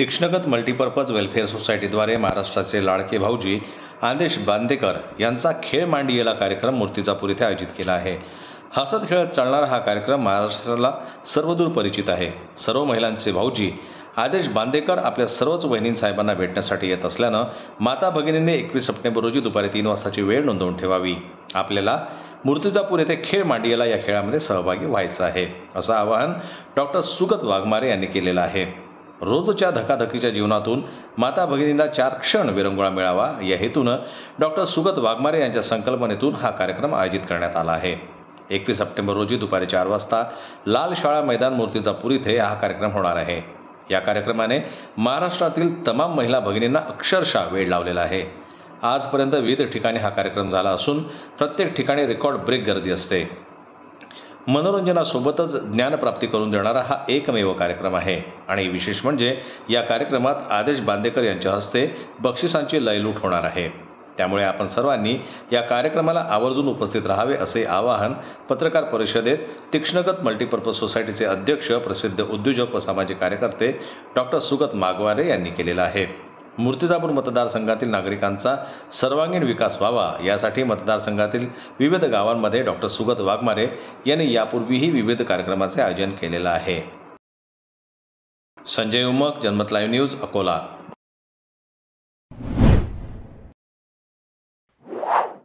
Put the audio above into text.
तीक्ष्णगत multipurpose welfare सोसायटीद्वारे महाराष्ट्राचे लाडके भाऊजी आदेश बांदेकर यांचा खेळ मांडियेला कार्यक्रम मूर्तिजापूर येथे आयोजित केला आहे। हसत खेळत चालणारा हा कार्यक्रम महाराष्ट्राला सर्वदूर परिचित आहे। सर्व महिलांचे भाऊजी आदेश बांदेकर आपल्या सर्वच वहिनींसाहेबांना भेटण्यासाठी येत असल्यानं माता भगिनींनी 21 सप्टेंबर रोजी दुपारी 3 वाजताची वेळ नोंदवून ठेवावी। आपल्याला मूर्तिजापूर येथे खेळ मांडियेला या खेळामध्ये सहभागी व्हायचं आहे, असं आवाहन डॉक्टर सुगत वाघमारे यांनी केलेलं आहे। रोजच्या धकाधकीच्या जीवनातून माता भगिनींना 4 क्षण विरंगुळा मिळावा या हेतूनं डॉक्टर सुगत वाघमारे यांच्या संकल्पनेतून हा कार्यक्रम आयोजित करण्यात आला आहे। 21 सप्टेंबर रोजी दुपारी 4 वाजता लाल शाळा मैदान मूर्तिजापूर इथे हा कार्यक्रम होणार आहे। या कार्यक्रमाने महाराष्ट्रातील तमाम महिला भगिनींना अक्षरशः वेळ लावलेला आहे। आजपर्यंत विविध ठिकाणी हा कार्यक्रम झाला असून प्रत्येक ठिकाणी रेकॉर्ड ब्रेक गर्दी असते। मनोरंजनासोबतच ज्ञानप्राप्ती करून देणारा हा एकमेव कार्यक्रम आहे आणि विशेष म्हणजे या कार्यक्रमात आदेश बांदेकर यांच्या हस्ते बक्षिसांची लयलूट होणार आहे। त्यामुळे आपण सर्वांनी या कार्यक्रमाला आवर्जून उपस्थित राहावे असे आवाहन पत्रकार परिषदेत तीक्ष्णगत मल्टीपर्पज सोसायटीचे अध्यक्ष, प्रसिद्ध उद्योजक व सामाजिक कार्यकर्ते डॉक्टर सुगत वाघमारे यांनी केलेलं आहे। मूर्तिजापूर मतदारसंघातील नागरिकांचा सर्वांगीण विकास व्हावा यासाठी मतदारसंघातील विविध गावांमध्ये डॉक्टर सुगत वाघमारे यांनी यापूर्वीही विविध कार्यक्रमाचे आयोजन केलेलं आहे। संजय उमक, जनमत लाईव्ह न्यूज, अकोला।